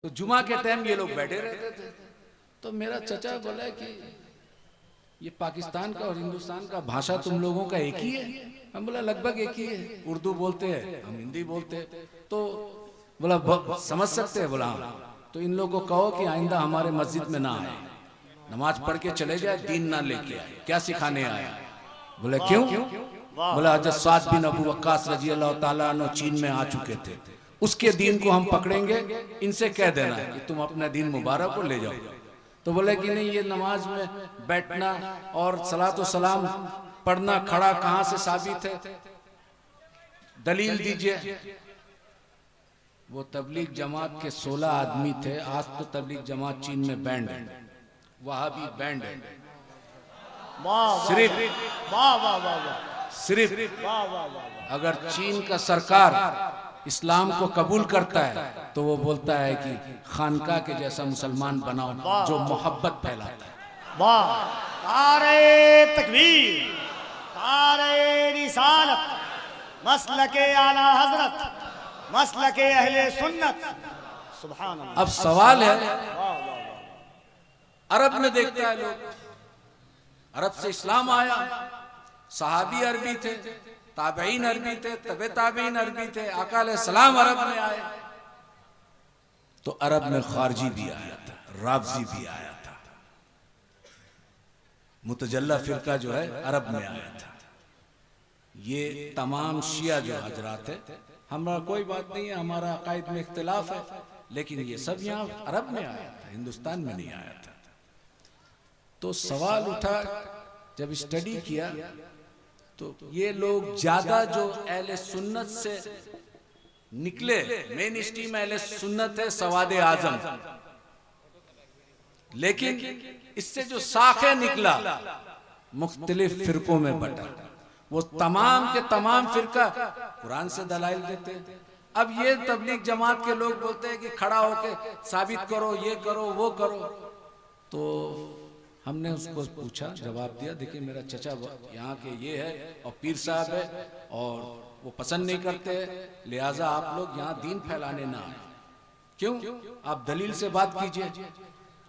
तो जुमा के टाइम ये लोग बैठे रहते थे। तो मेरा चचा बोला कि ये पाकिस्तान का और हिंदुस्तान का भाषा तुम लोगों का एक ही है। हम बोला लगभग एक ही है, उर्दू बोलते हैं, हम हिंदी बोलते हैं। तो बोला समझ सकते हैं? बोला हाँ। तो इन लोगों को कहो कि आइंदा हमारे मस्जिद में ना आए, नमाज पढ़ के चले जाए, दीन ना लेके आए। क्या सिखाने आया? बोले क्यों? बोला हजरत साद बिन अबू वक्कास रजी अल्लाह ताला अन्हु चीन में आ चुके थे, उसके दीन को हम पकड़ेंगे, इनसे कह देना कि तुम अपना दीन मुबारक को ले जाओ। तो बोले कि नहीं, ये नमाज में बैठना और सलातो सलाम पढ़ना खड़ा कहां से साबित है, दलील दीजिए। वो तबलीग जमात के 16 आदमी थे। आज तो तबलीग जमात चीन में बैंड है, वहां भी बैंड है। सिर्फ अगर चीन का सरकार इस्लाम को कबूल करता है तो वो बोलता है कि खानका के जैसा मुसलमान बनाओ जो मोहब्बत फैलाता है। वाह, नारे तकबीर, नारे रिसालत, मसलके आला हजरत, मसलके अहले सुन्नत। सुभान अल्लाह। अब सवाल है, अरब में देखता है लोग, अरब से इस्लाम आया, सहाबी अरबी थे, ताबईन अरबी थे, तबे ताबईन अरबी थे, आका अलैहिस्सलाम अरब में आए। तो अरब में खारजी भी आया था, राफजी भी आया था, मुतजल्ला फिरका जो है अरब में आया था। ये तमाम शिया जो हजरात है, हमारा कोई बात नहीं है, हमारा अकायद में इख्तिलाफ है, लेकिन ये सब यहाँ अरब में आया था, हिंदुस्तान में नहीं आया था। तो सवाल उठा, जब स्टडी किया तो ये लोग ज्यादा जो अहले सुन्नत से निकले, मेन स्ट्रीम अहले सुन्नत है सवाद आजम, लेकिन इससे जो साखे निकला मुख्तलिफ फिरकों में बटा। वो तमाम के तमाम फिरका कुरान से दलाइल देते हैं। अब ये तबलीग जमात के लोग बोलते हैं कि खड़ा होके साबित करो, ये करो, वो करो। तो हमने उसको पूछा, जवाब दिया, देखिए मेरा चचा यहाँ के ये है और पीर साहब है और वो पसंद नहीं करते, लिहाजा आप लोग यहाँ दीन फैलाने ना आए। क्यों? आप दलील से बात कीजिए।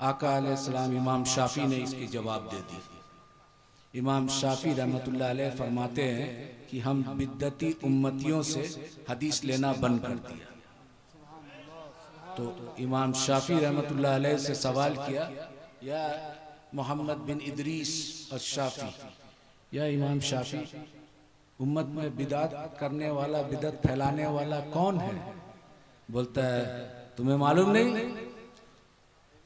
आका अलैहिस्सलाम इमाम शाफी ने इसकी जवाब दे दी। इमाम शाफी रहमतुल्लाह अलैह फरमाते हैं कि हम बिद्दती उम्मतियों से हदीस लेना बंद कर दिया। तो इमाम शाफी रहमतुल्लाह अलैह से सवाल किया, या मोहम्मद बिन इदरीस और शाफी, या इमाम शाफी, उम्मत में बिदात करने वाला, बिदत फैलाने वाला कौन है? बोलता है तुम्हें मालूम नहीं?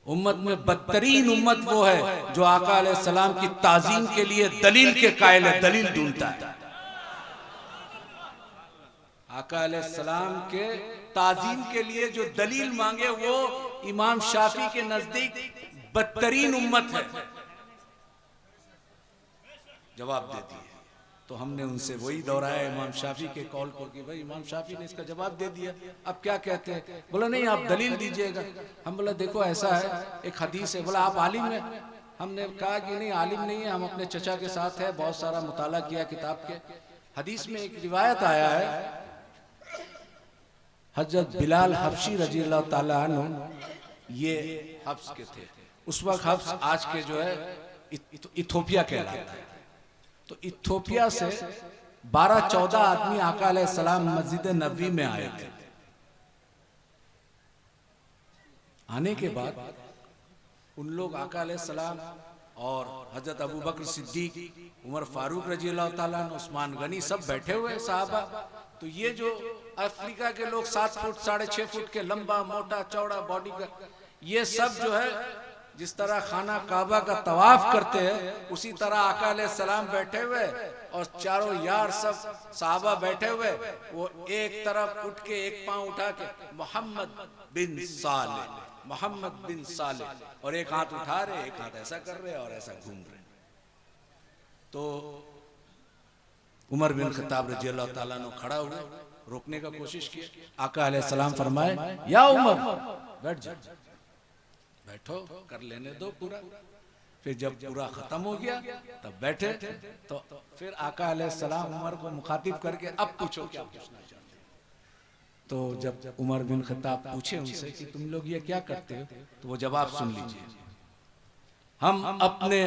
उम्मत में बदतरीन उम्मत वो है जो आका अलैहिस्सलाम की ताजीम के लिए दलील के कायल है, दलील ढूंढता है। आका अलैहिस्सलाम के ताजीम के लिए जो दलील मांगे वो इमाम शाफी के नजदीक बदतरीन उम्मत है। जवाब दे दिए। तो हमने उनसे वही दोहराया इमाम शाफी के कॉल को कि भाई इमाम शाफी ने इसका जवाब दे दिया, अब क्या कहते हैं? बोला नहीं, आप दलील दीजिएगा। हम बोला देखो ऐसा है, एक हदीस है। बोला आप आलिम हैं? हमने कहा कि नहीं, आलिम नहीं है, हम अपने चचा के साथ है, बहुत सारा मुताला किया किताब के। हदीस में एक रिवायत आया है, हजरत बिलाल हबशी रजी अल्लाह ताला अन्हु ये हब्स के थे। उस वक्त हब्स आज के जो है इथोपिया कहलाता है। तो इथोपिया से 12-14 आदमी आका अलैहिस्सलाम मस्जिद नबवी में आए थे। आने के बाद उन लोग आका अलैहिस्सलाम और हजरत अबू बकर सिद्दीक, उमर फारूक रजी अल्लाह ताला अन्हु, उस्मान गनी सब बैठे हुए साहबा। तो ये जो अफ्रीका के लोग 7 फुट 6.5 फुट के लंबा मोटा चौड़ा बॉडी का, ये सब जो है जिस तरह खाना काबा का तवाफ करते हैं उसी तरह आका अलैहिस्सलाम बैठे हुए और चारों यार सब साहबा बैठे हुए। वो एक तरफ उठ के एक पांव उठा के मोहम्मद बिन साले, मोहम्मद बिन साले, और एक हाथ उठा रहे, एक हाथ ऐसा कर रहे और ऐसा घूम रहे। तो उमर बिन खत्ताब रजी अल्लाह ताला ने खड़ा हुए, रोकने का कोशिश की। आका अलैहिस्सलाम फरमाए, या उमर बैठ जा, बैठो, कर लेने दो पूरा। फिर जब पूरा खत्म हो गया तब बैठे। तो फिर आका अलैहिस्सलाम उमर को मुखातिब करके अब पूछो क्या पूछना चाहते हैं। तो जब उमर बिन खत्ताब पूछे उनसे कि तुम लोग ये क्या करते हो, तो वो जवाब सुन लीजिए, हम अपने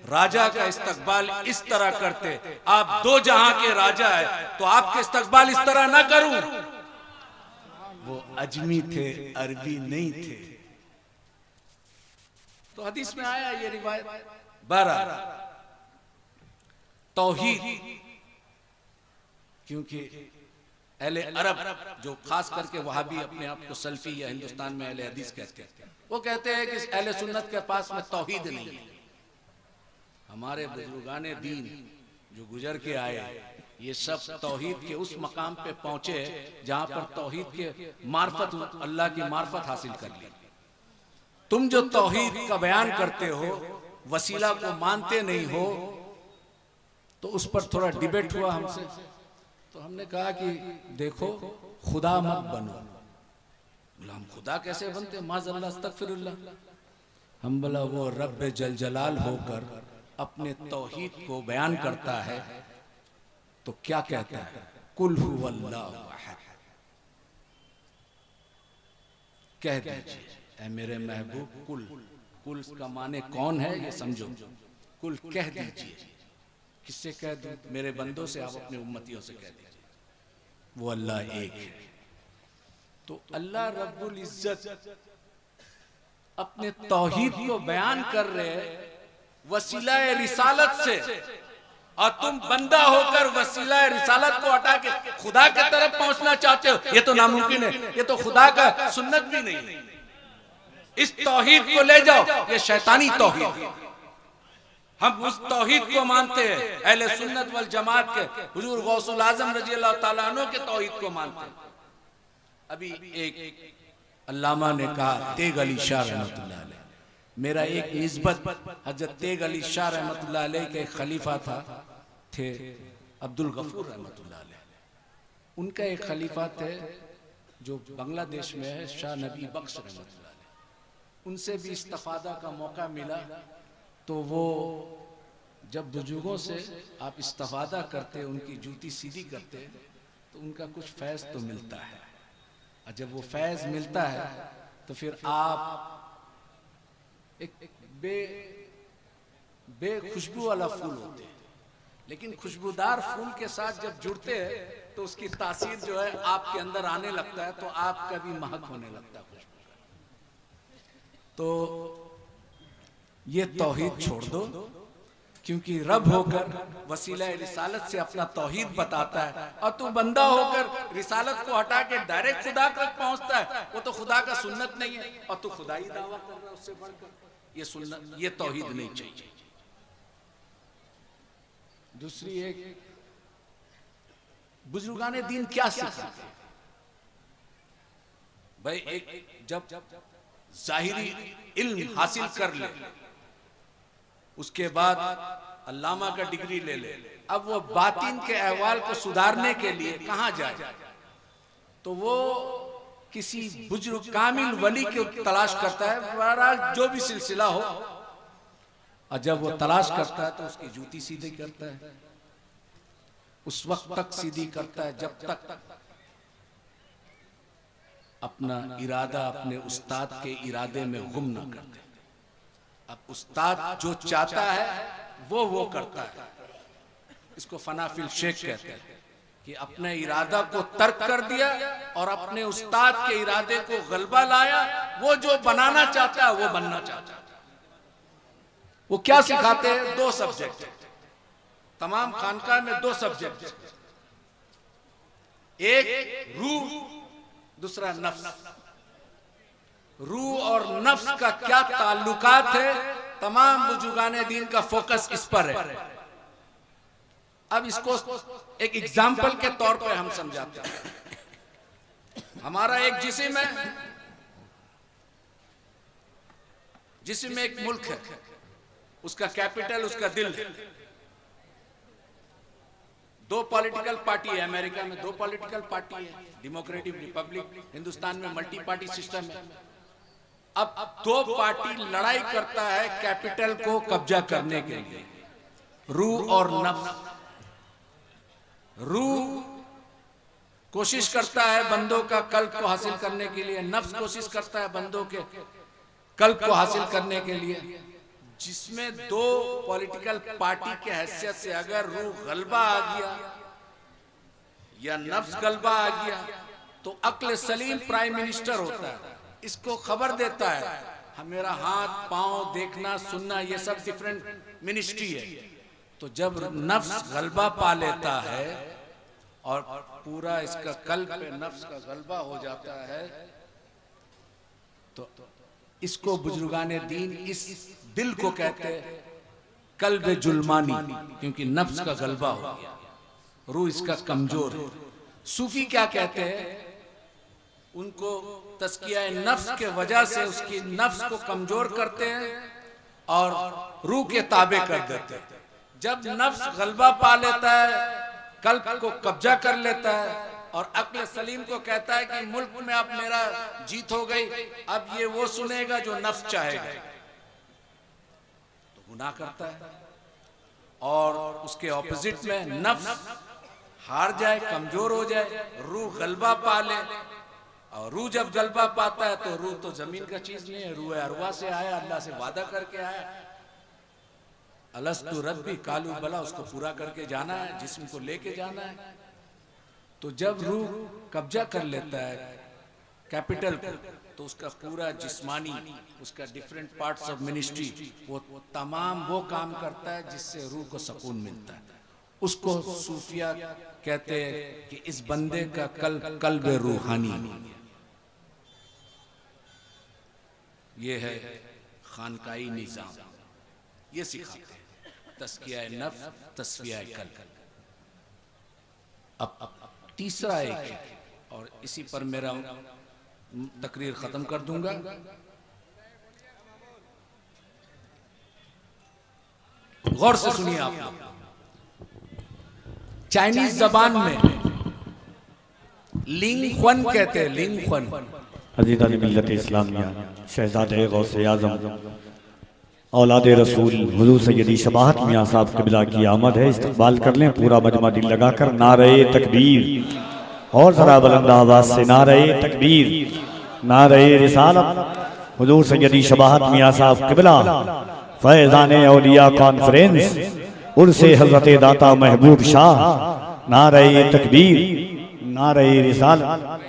राजा का इस्तकबाल इस तरह करते, आप दो जहां के राजा है तो आपके इस्तकबाल इस तरह ना करूं। वो अजमी थे, अरबी नहीं थे। तो हदीस में आया ये रिवायत। 12 तौहीद, क्योंकि अहले अरब जो खास करके वहाबी अपने आप को सल्फी या हिंदुस्तान में अहले हदीस कहते हैं, वो कहते हैं कि अहले सुन्नत के पास में तौहीद नहीं है। हमारे बुजुर्गाने दीन जो गुजर के आए, ये सब तौहीद के उस मकाम पे पहुंचे जहां पर तौहीद के मार्फत, अल्लाह की मार्फत हासिल कर ली। तुम जो तौहीद का बयान करते हो, वसीला को मानते नहीं हो, तो उस पर थोड़ा डिबेट हुआ हमसे। तो हमने कहा कि देखो, खुदा मत बनो। बोला हम खुदा कैसे बनते, माज़अल्लाह अस्तगफिरुल्लाह। हम बोला वो रब जल जलाल होकर अपने तौहीद को बयान करता है तो क्या कहता है, कुल हुवल्लाहु अहद। कह दीजिए ऐ मेरे महबूब, कुल, कुल का माने कौन है ये समझो, कुल कह दीजिए। किससे कह दूं, मेरे बंदों से, आप अपने उम्मतियों से कह दीजिए, वो अल्लाह एक है। तो अल्लाह रब्बुल इज्जत अपने तौहीद को बयान कर रहे वसीला रिसालत से, और तुम बंदा होकर वसीला रिसालत को हटा के खुदा की तरफ पहुंचना चाहते हो। ये तो नामुमकिन है, ये तो खुदा का सुन्नत भी नहीं है। इस तौहीद को ले जाओ, ये शैतानी तौहीद। हम उस तौहीद को मानते हैं, अहले सुन्नत वल जमात के हुजूर गौसुल आजम रजी अल्लाह ताला अन्हु के तौहीद को मानते हैं। अभी एक अल्लामा ने कहा, तेग अली शाह रहमतुल्लाह अलैह, मेरा एक निस्बत हजरत तेग अली शाह रहमतुल्लाह अलैह के खलीफा थे अब्दुल गफूर रहमतुल्लाह अलैह। उनका एक खलीफा थे जो बांग्लादेश में है, शाह नबी बख्श रहमतुल्लाह अलैह। उनसे भी इस्तिफादा का मौका मिला। तो वो जब बुजुर्गों से आप इस्तिफादा करते, उनकी जूती सीधी करते, तो उनका कुछ फैज़ तो मिलता है। और जब वो फैज़ मिलता है तो फिर आप एक बेखुशबू वाला फूल होते हैं, लेकिन खुशबूदार फूल के साथ जब जुड़ते हैं तो उसकी तासीर जो है आपके अंदर आने लगता है, तो आपका भी महक होने लगता है खुशबू का। तो ये तौहीद छोड़ दो, क्योंकि रब होकर वसीला रिसालत से अपना तौहीद बताता है, और तू बंदा होकर रिसालत को हटा के डायरेक्ट खुदा तक पहुंचता है। वो तो खुदा का सुन्नत नहीं है, और तू खुदा ही दावा कर रहा है उससे बढ़कर। ये सुन्नत, ये तौहीद नहीं चाहिए। दूसरी एक, बुजुर्गाने दीन क्या सिखाते हैं भाई, एक जब जाहिरी इल्म हासिल कर ले, उसके बाद अल्लामा का डिग्री ले ले, अब वो बातिन के अहवाल को सुधारने के लिए कहां जाए, तो वो किसी बुजुर्ग कामिल वली की तलाश करता है। बहरहाल जो भी सिलसिला हो, और जब वो तलाश करता है तो उसकी जूती सीधी करता है। उस वक्त तक सीधी करता है जब तक अपना इरादा अपने उस्ताद के इरादे में गुम ना कर दे। अब उस्ताद जो चाहता है वो करता है। इसको फनाफिल शेख कहते हैं कि अपने इरादा को तर्क कर दिया और अपने उस्ताद के इरादे को गलबा लाया। वो जो बनाना चाहता है वो बनना चाहता है। वो क्या सिखाते हैं? 2 सब्जेक्ट, तमाम खानकाह में 2 सब्जेक्ट, एक रूह, दूसरा नफ्स। रूह और नफ्स का क्या ताल्लुकात है, तमाम बुजुर्गाने दीन का फोकस इस पर है। अब इसको एक एग्जाम्पल के तौर पे हम समझाते हैं। हमारा एक जिस्म है, जिस्म में एक मुल्क है, उसका कैपिटल उसका दिल है। 2 पॉलिटिकल पार्टी है अमेरिका में, 2 पॉलिटिकल पार्टी है, डेमोक्रेटिक रिपब्लिक। हिंदुस्तान में मल्टी पार्टी सिस्टम है। अब 2 पार्टी लड़ाई करता है कैपिटल को कब्जा करने के लिए, रूह और नफ्स। रूह कोशिश करता है बंदों का कल्ब को हासिल करने के लिए, नफ्स कोशिश करता है बंदों के कल्ब को हासिल करने के लिए, जिसमें दो पॉलिटिकल पार्टी के हैसियत से अगर रूह गलबा आ गया या नफ्स गलबा आ गया तो अक्ल सलीम प्राइम मिनिस्टर होता है, इसको खबर देता है मेरा हाथ पांव देखना सुनना ये सब डिफरेंट मिनिस्ट्री है। तो जब नफ्स गलबा पा लेता है और पूरा इसका कल्ब पे नफ्स का गलबा हो जाता है तो इसको बुजुर्गाने दीन इस दिल को कहते कल्ब जुल्मानी, क्योंकि नफ्स का गलबा हो गया, रूह इसका कमजोर है। सूफी क्या कहते हैं, उनको तस्किया नफ्स के वजह से उसकी नफ्स को कमजोर करते हैं और रूह के ताबे कर देते हैं। जब नफ्स गलबा पा लेता है, कल्ब को कब्जा कर लेता है और अक्ल सलीम को कहता है कि मुल्क में अब मेरा जीत हो गई, अब ये वो सुनेगा जो नफ्स चाहेगा, तो गुनाह करता है। और उसके ऑपोजिट में नफ्स हार जाए, कमजोर हो जाए, रूह गलबा पा ले, और रूह जब गलबा पाता है तो रूह तो जमीन का चीज नहीं है, रूह अरवा से आया, अल्लाह से वादा करके आया, अलस्तु रब्बी कालू बला, उसको पूरा करके जाना है, जिस्म को लेके जाना है। तो जब रूह कब्जा कर लेता है कैपिटल को तो उसका पूरा जिस्मानी, उसका डिफरेंट पार्ट्स ऑफ मिनिस्ट्री, वो तमाम वो काम करता है जिससे रूह को सुकून मिलता है। उसको सूफिया कहते हैं कि इस बंदे का कल्ब रूहानी, ये है खानकाई निजाम, ये सिखाते हैं तस्किया नफ्स, तस्फिया कल्ब। अब तीसरा एक है और इसी पर मेरा तकरीर खत्म कर दूंगा। गौर से सुनिए आप लोग, चाइनीज जबान में लिंग ख्वन कहते हैं, लिंग ख्वन। अज़ीज़ान मिल्लत इस्लामिया, शहज़ादे गौसे आज़म औलादे रसूल हुज़ूर सैयदी शबाहत मियां साहब क़िबला की आमद है। इस्तक़बाल कर लें पूरा मजमा दिल लगाकर। नारे तकबीर, और ज़रा बुलंद आवाज़ से नारे तकबीर, नारे रिसालत। हुज़ूर सैयदी शबाहत मियां साहब क़िबला फैज़ाने औलिया कॉन्फ्रेंस उर्से हज़रत दाता महबूब शाह। नारे तकबीर, नारे रिसालत।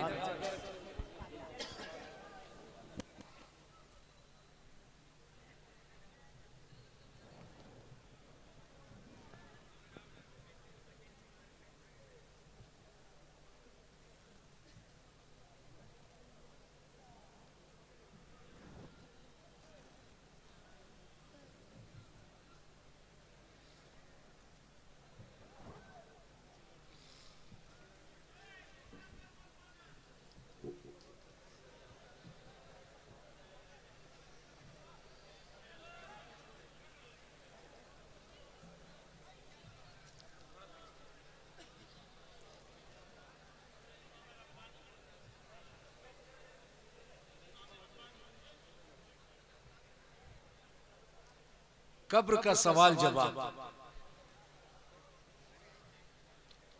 कब्र का सवाल जवाब।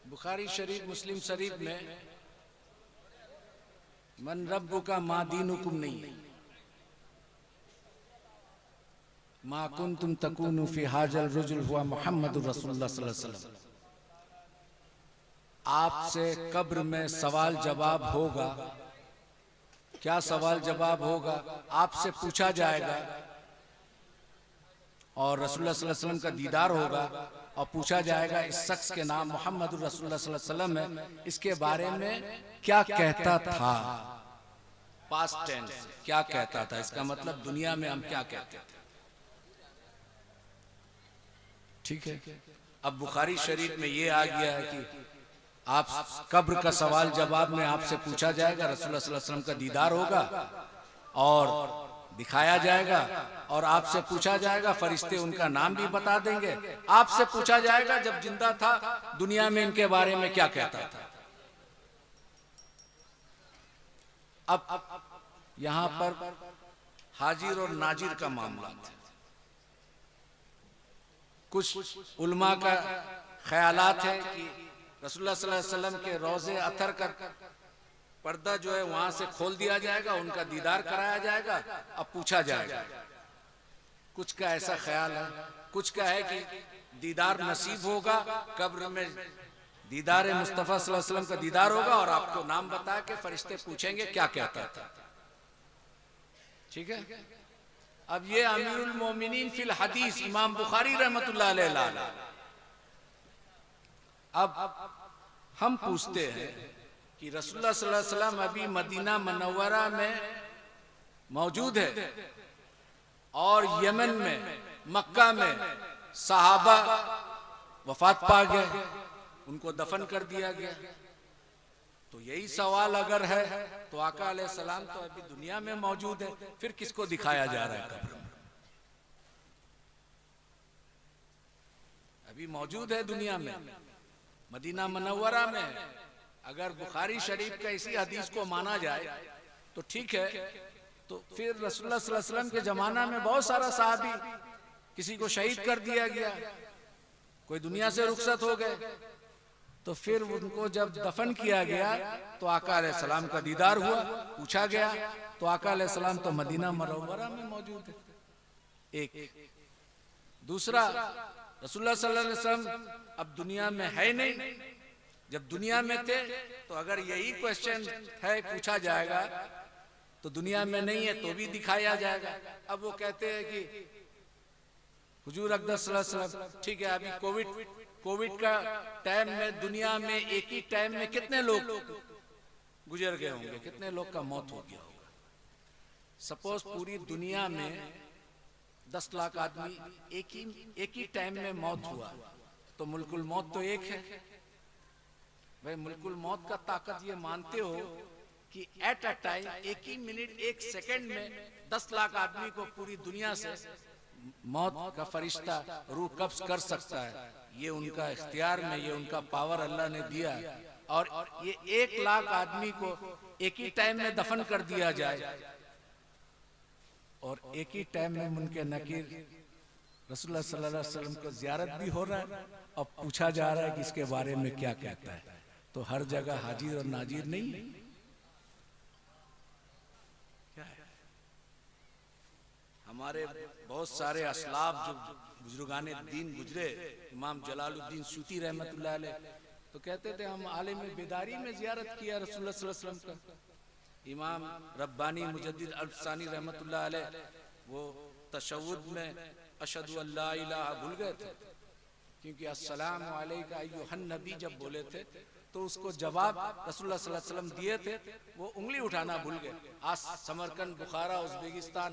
बुखारी शरीफ, मुस्लिम शरीफ में मन रब्बु का मा दीनुकुम नहीं है, मा कुंतुम तकूनु फी हाजल रजुल हुआ मुहम्मदुर रसूलुल्लाह सल्लल्लाहु अलैहि वसल्लम। आपसे कब्र में सवाल जवाब होगा। क्या सवाल जवाब होगा? आपसे पूछा जाएगा और रसूलुल्लाह सल्लल्लाहु अलैहि वसल्लम का दीदार होगा और पूछा जाएगा इस शख्स के नाम मोहम्मद रसूलुल्लाह सल्लल्लाहु अलैहि वसल्लम है, इसके बारे में क्या कहता था, पास्ट टेंस क्या कहता था, इसका मतलब दुनिया में हम क्या कहते थे। ठीक है, अब बुखारी शरीफ में ये आ गया है कि आप कब्र का सवाल जवाब में आपसे पूछा जाएगा, रसूलुल्लाह सल्लल्लाहु अलैहि वसल्लम का दीदार होगा और दिखाया जाएगा और आपसे पूछा जाएगा, फरिश्ते उनका नाम भी बता देंगे। आपसे पूछा जाएगा जब जिंदा था दुनिया में इनके बारे में क्या कहता था। अब यहां पर हाजिर और नाजिर का मामला था। कुछ उलमा का ख्यालात है कि रसूलुल्लाह सल्लल्लाहु अलैहि वसल्लम के रोज़े अतर का पर्दा जो है वहां से खोल दिया जाएगा, उनका दीदार कराया जाएगा। अब पूछा जाएगा, कुछ का ऐसा ख्याल है, कुछ का है कि दीदार नसीब होगा, कब्र में दीदार मुस्तफ़ा सल्लल्लाहु अलैहि वसल्लम का दीदार होगा और आपको नाम बता के फरिश्ते पूछेंगे क्या कहता था। ठीक है। अब ये अमीरुल मोमिनीन फिल हदीस इमाम बुखारी रहमतुल्लाह अलैह। अब हम पूछते हैं कि रसूलुल्लाह सल्लल्लाहु अलैहि वसल्लम अभी मदीना मनव्वरा में मौजूद है और यमन में, मक्का में सहाबा वफात पा गए, उनको दफन कर दिया गया। तो यही सवाल अगर है तो आका अलैहिस्सलाम तो अभी दुनिया में मौजूद है, फिर किसको दिखाया जा रहा है कब्र में? अभी मौजूद है दुनिया में, मदीना मनव्वरा में। अगर बुखारी शरीफ का इसी हदीस को माना जाए तो ठीक है, तो फिर रसूलुल्लाह सल्लल्लाहु अलैहि वसल्लम के जमाना में बहुत सारा सहाबी, किसी को शहीद कर दिया गया, कोई दुनिया से रुखसत हो गए, तो फिर उनको जब दफन किया गया तो आका अलैहिस्सलाम का दीदार हुआ, पूछा गया तो आका अलैहिस्सलाम तो मदीना मनव्वरा में मौजूद है। एक दूसरा, रसूलुल्लाह सल्लल्लाहु अलैहि वसल्लम अब दुनिया में है नहीं, जब दुनिया में थे तो अगर यही क्वेश्चन है पूछा जाएगा तो दुनिया में नहीं है तो भी दिखाया जाएगा। अब वो कहते हैं कि हुजूर अक़दस सल्लल्लाहु अलैहि वसल्लम, ठीक है, अभी कोविड का टाइम में दुनिया में एक ही टाइम में कितने लोग गुजर गए होंगे, कितने लोग का मौत हो गया होगा। सपोज पूरी दुनिया में 10 लाख आदमी एक ही टाइम में मौत हुआ, तो मुल्कुल मौत तो एक है। भाई मुल्कुल मौत का ताकत ये मानते हो कि एट अ टाइम, एक ही मिनट, एक सेकंड में 10 लाख आदमी को पूरी दुनिया से मौत का फरिश्ता रूह कब्ज कर सकता है। ये उनका इख्तियार में, ये उनका पावर अल्लाह ने दिया। और ये 1 लाख आदमी को एक ही टाइम में दफन कर दिया जाए और एक ही टाइम में मुनके नकीर रसूलुल्लाह सल्लल्लाहु अलैहि वसल्लम को जियारत भी हो रहा है और पूछा जा रहा है कि इसके बारे में क्या कहता है। तो हर जगह हाजिर और नाजिर नहीं है। क्या है? हमारे बहुत सारे असलाफ जो बुजुर्गाने दीन गुजरे, इमाम जलालुद्दीन सूती रहमतुल्लाह अलैह, तो कहते थे हम आलिम बेदारी में जियारत किया रसूलुल्लाह सल्लल्लाहु अलैहि वसल्लम का। इमाम रब्बानी मुजद्दिद अल्फसानी रहमतुल्लाह अलैह वो तशव्वुद में अशहदु अल्ला इलाहा भूल गए थे, क्योंकि अस्सलामु अलैका अय्युहन नबी जब बोले थे तो उसको जवाब रसूलुल्लाह सल्लल्लाहु अलैहि वसल्लम दिए थे, वो उंगली उठाना भूल गए। आज समरकंद, बुखारा, उज़्बेकिस्तान,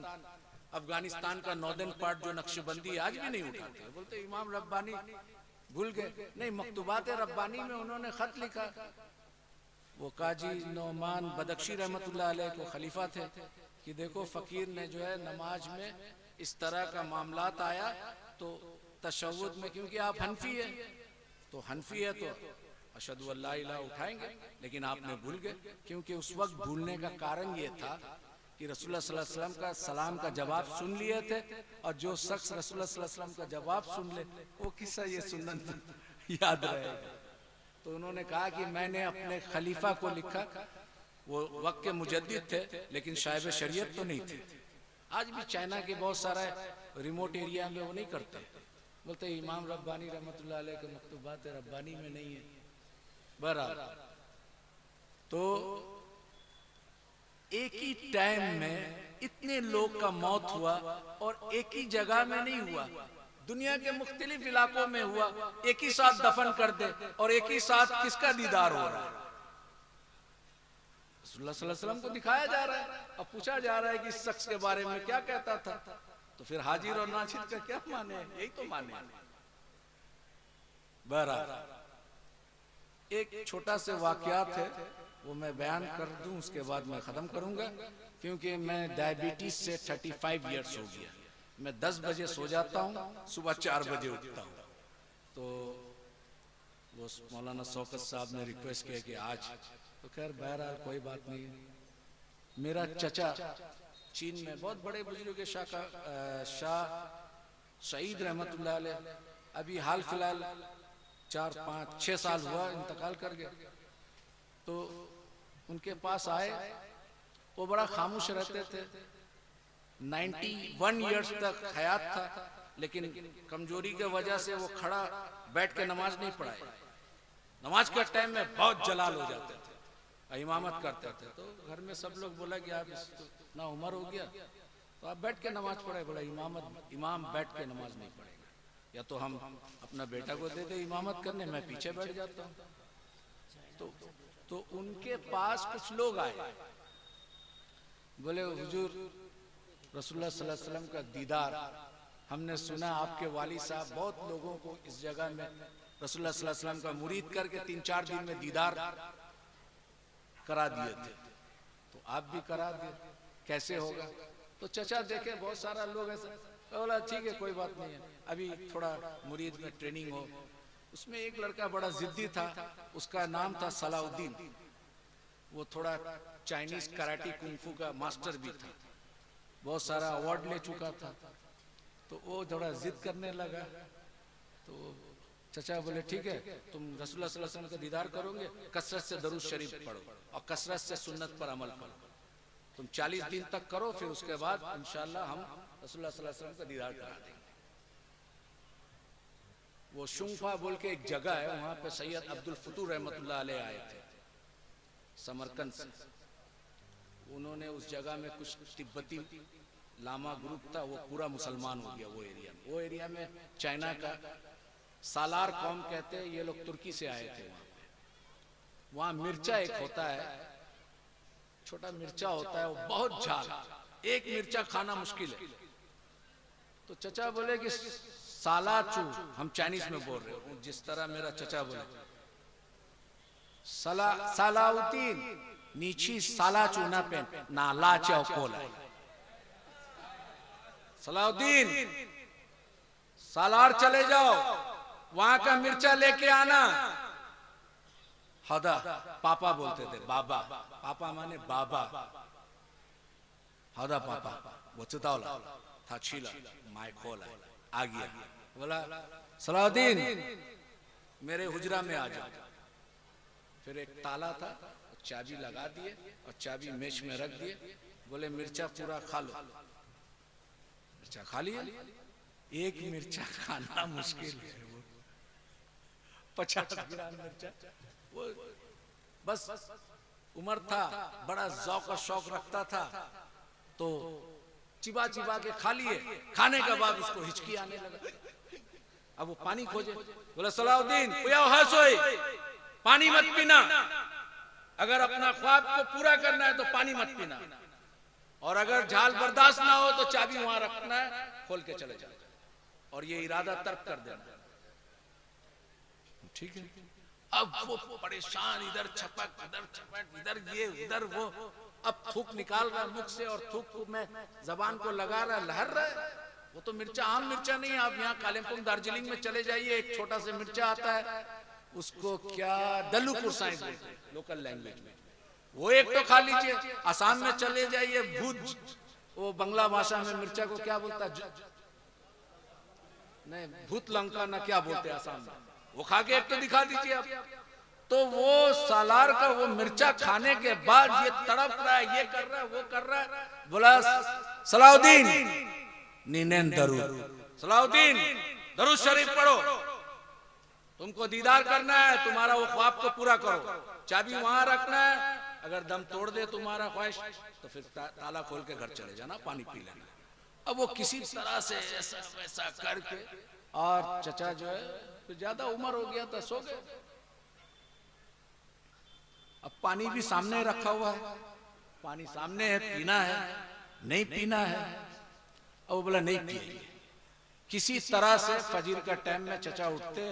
अफगानिस्तान का नॉर्दर्न पार्ट जो नक्शबंदी आज भी नहीं उठाते, बोलते इमाम रब्बानी भूल गए। नहीं, मकतूबात रब्बानी में उन्होंने खत लिखा। वो काजी नौमान बदख्शी रहमतुल्लाह अलैह को खलीफा थे कि देखो फकीर ने जो है नमाज में इस तरह का मामलात आया तो तशव्वुद में, क्योंकि आप हनफी है तो हनफी है तो अशहदु अल्ला इलाहा उठाएंगे, लेकिन आपने भूल गए। क्योंकि उस वक्त भूलने का कारण ये था कि रसूलुल्लाह सल्लल्लाहु अलैहि वसल्लम का सलाम का जवाब सुन लिए थे, और जो शख्स रसूलुल्लाह सल्लल्लाहु अलैहि वसल्लम का जवाब सुन ले वो किस्सा ये सुन्नत याद रहेगा। तो उन्होंने कहा कि मैंने अपने खलीफा को लिखा, वो वक्त के मुजद्दिद थे लेकिन साहिब शरीयत तो नहीं थे। आज भी चाइना के बहुत सारा रिमोट एरिया में वो नहीं करते, बोलते इमाम रब्बानी रहमतुल्लाह अलैह के मकतूबात रब्बानी में नहीं है। बहरहाल, तो एक ही टाइम में इतने लोग का मौत हुआ और एक ही जगह में नहीं हुआ, दुनिया के मुख्तलिफ इलाकों में हुआ। एक ही साथ दफन कर दे और एक ही साथ किसका दीदार हो रहा है? रसूलुल्लाह सल्लल्लाहु अलैहि वसल्लम को दिखाया जा रहा है और पूछा जा रहा है कि इस शख्स के बारे में क्या कहता था। तो फिर हाजिर और नाजिर का क्या माने? यही तो माने। बहरहाल, एक छोटा से वाकयात है, वो मैं बयान कर दूं, उसके बाद मैं ख़त्म करूंगा। क्योंकि मैं डायबिटीज से 35 इयर्स हो गया। मैं 10 बजे सो जाता हूँ, सुबह 4 बजे उठता हूँ। तो वो मौलाना शौकत साहब ने रिक्वेस्ट किया कि आज, तो खैर बहरहाल कोई बात नहीं। मेरा चचा चीन में बहुत बड़े बुजुर्ग शाह सईद रहमतुल्लाह अलैह अभी हाल फिलहाल 4, 5, 6 साल हुआ इंतकाल कर गया। तो उनके पास आए, वो बड़ा खामोश रहते थे, 91 ईयर्स तक हयात था, लेकिन कमजोरी के वजह से वो खड़ा बैठ के नमाज नहीं पढ़ाए। नमाज के टाइम में बहुत जलाल हो जाते थे, इमामत करते थे। तो घर में सब लोग बोला कि आप इतना उम्र हो गया तो आप बैठ के नमाज पढ़े। बोला इमाम बैठ के नमाज नहीं पढ़ेगा, या तो हम अपना बेटा को दे दे इमामत करने, मैं पीछे बैठ जाता हूँ। तो उनके पास कुछ लोग आए, बोले हुजूर रसूलुल्लाह सल्लल्लाहु अलैहि वसल्लम का दीदार, हमने सुना आपके वाली साहब बहुत लोगों को इस जगह में रसूलुल्लाह सल्लल्लाहु अलैहि वसल्लम का मुरीद करके 3-4 दिन में दीदार करा दिए थे, तो आप भी करा दिए, कैसे होगा? तो चचा देखे बहुत सारा लोग ऐसा, बोला ठीक है कोई बात नहीं है, अभी थोड़ा मुरीद में ट्रेनिंग हो। उसमें एक लड़का बड़ा जिद्दी था, उसका नाम था सलाउद्दीन, वो थोड़ा चाइनीज कराटे कुंफू का मास्टर भी था, बहुत सारा अवार्ड ले चुका था। तो वो थोड़ा जिद करने लगा। तो चचा बोले ठीक है, तुम रसूलुल्लाह सल्लल्लाहु अलैहि वसल्लम का दीदार करोगे, कसरत से दरूद शरीफ पढ़ो और कसरत से सुन्नत पर अमल करो, तुम 40 दिन तक करो, फिर उसके बाद इंशाल्लाह हम रसूलुल्लाह सल्लल्लाहु अलैहि वसल्लम का दीदार करा देंगे। वो शुंफा बोल के एक जगह है, वहां पे सैयद अब्दुल फतूह रहमतुल्लाह अलैह आए थे समरकंद से। उन्होंने उस जगह में कुछ तिब्बती लामा ग्रुप था, वो पूरा मुसलमान हो गया वो एरिया में। वो एरिया में चाइना का सालार कौम कहते हैं, ये लोग तुर्की से आए थे। वहां मिर्चा एक होता है, छोटा मिर्चा होता है, वो बहुत झाल, एक मिर्चा खाना मुश्किल है। तो चचा बोले कि सालाचू, हम चाइनीज में बोल रहे हो, जिस तरह मेरा चचा बोले सालाउद्दीन नीची सालाचू ना पेन ना लाचा कोला। सलाउद्दीन सालार चले जाओ, वहां का मिर्चा लेके आना। हदा पापा बोलते थे, बाबा, पापा माने बाबा, हदा पापा वो चुतावला था छीला माय खोला आ गया। बोला सलाउद्दीन मेरे हुजरा में आ जाओ। फिर एक ताला था, चाबी लगा दिए और चाबी मेज में रख दिए। बोले मिर्चा पूरा खा लो। मिर्चा खा लिया। एक मिर्चा खाना मुश्किल है, 50 ग्राम मिर्चा। वो बस उम्र था, बड़ा ज़ौक़ और शौक रखता था, तो चिबा चिबा के खा लिए। खाने के बाद उसको हिचकी आने लगा। अब वो पानी खोजे। बोला सलाउद्दीन पानी मत पीना, अगर अपना ख्वाब को पूरा करना है तो पानी मत पीना, और अगर झाल बर्दाश्त ना हो तो चाबी वहां रखना है, खोल के चले जाओ, और ये इरादा तर्क कर देना। ठीक है। अब वो परेशान, इधर छपक इधर ये उधर वो, अब थूक निकाल रहा मुख से और थूक में जबान को लगा रहा, लहर रहा है। वो तो मिर्चा आम मिर्चा नहीं है। आप यहाँ कालिम्पोंग दार्जिलिंग में चले जाइए, एक छोटा सा मिर्चा आता है, उसको क्या डल्लू कुरसाई बोलते हैं लोकल लैंग्वेज में, वो एक तो खा लीजिए। आसाम में चले जाइए, भूज, वो बंगला भाषा में मिर्चा को क्या बोलता है, नहीं भूत लंका ना क्या बोलते हैं आसाम में, वो खा के एक तो दिखा दीजिए आप। तो वो सालार का वो मिर्चा खाने के बाद ये तड़प रहा है, ये कर रहा है, वो कर रहा है। बोला सलाउद्दीन नीनेन दरूद, सलाउद्दीन दरूद शरीफ पढ़ो, तुमको दीदार करना है, तुम्हारा वो ख्वाब को पूरा करो, चाबी वहां रखना है। अगर दम तोड़ दे तुम्हारा ख्वाहिश तो फिर ताला खोल के घर चले जाना, पानी पी लेना। अब वो किसी तरह से ऐसा वैसा करके, और चचा जो है तो ज्यादा उम्र हो गया था, सो गए। अब पानी भी सामने रखा हुआ है, पानी सामने है, पीना है नहीं पीना है। अब वो बोला नहीं पिएंगे। किसी तरह से फजीर का टाइम में चचा उठते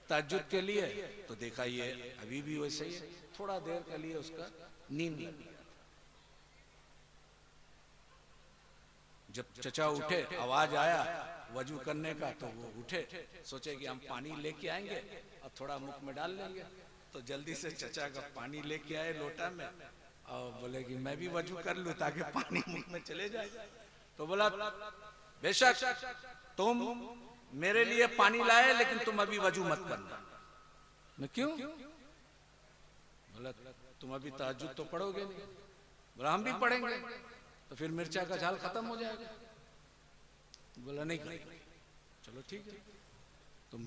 तहज्जुद के लिए, तो देखा ये अभी भी वैसे ही है। थोड़ा देर के लिए उसका नींद लग गया। जब चचा उठे, आवाज आया वजू करने का, तो वो उठे, सोचे कि हम पानी लेके आएंगे और थोड़ा मुख में डाल लेंगे। तो जल्दी से चचा का पानी लेके आए लोटा में, और बोले कि मैं भी वजू कर लूं ताकि पानी मुख में चले जाए। तो बोला बेशक तुम मेरे लिए पानी लाए, लेकिन तुम अभी वजू मत करना, मैं क्यों? बोला तुम अभी तहज्जुद तो पढ़ोगे नहीं। बोला हम भी पढ़ेंगे, तो फिर मिर्चा का झाल खत्म हो जाएगा। बोला नहीं करेंगे। चलो ठीक है, तुम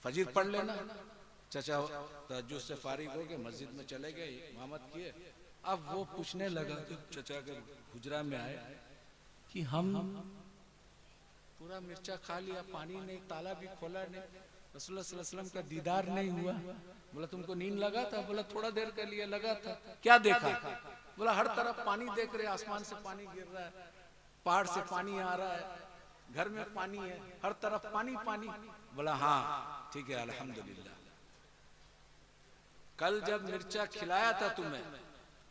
फजीर पढ़ लेना। चचा तहज्जुद से फारिग हो गए, मस्जिद में चले गए, इमामत किए। अब वो पूछने लगा कि चचा के हुजरा में आए कि हम पूरा मिर्चा खा लिया, पानी नहीं, ताला भी खोला नहीं, रसूलुल्लाह सल्लल्लाहु अलैहि वसल्लम का दीदार नहीं हुआ। बोला तुमको नींद लगा था? बोला थोड़ा देर के लिए लगा था। क्या देखा? बोला हर तरफ पानी देख रहे, आसमान से पानी गिर रहा है, पहाड़ से पानी आ रहा है, घर में पानी है, हर तरफ पानी पानी। बोला हाँ ठीक है अल्हम्दुलिल्लाह। कल जब मिर्चा खिलाया था तुम्हें,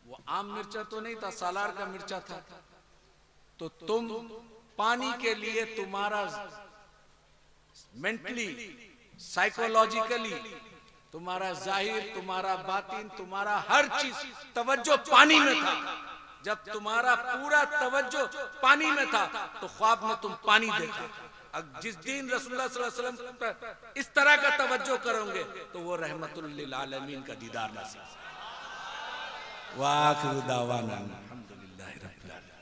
वो आम मिर्चा तो नहीं था, सालार का मिर्चा था। तो तुम पानी के लिए तुम्हारा मेंटली, साइकोलॉजिकली, तुम्हारा जाहिर, तुम्हारा बातिन, तुम्हारा हर चीज तवज्जो पानी में था। जब तुम्हारा पूरा तवज्जो पानी में था तो ख्वाब में तुम पानी देखा। अब जिस दिन रसूलुल्लाह सल्लल्लाहु अलैहि वसल्लम पर इस तरह का तवज्जो करोगे तो वो रहमतुल लिल आलमीन का दीदार नसीब। वाखिरु दावाना अल्हम्दुलिल्लाहि रब्बिल आलमीन।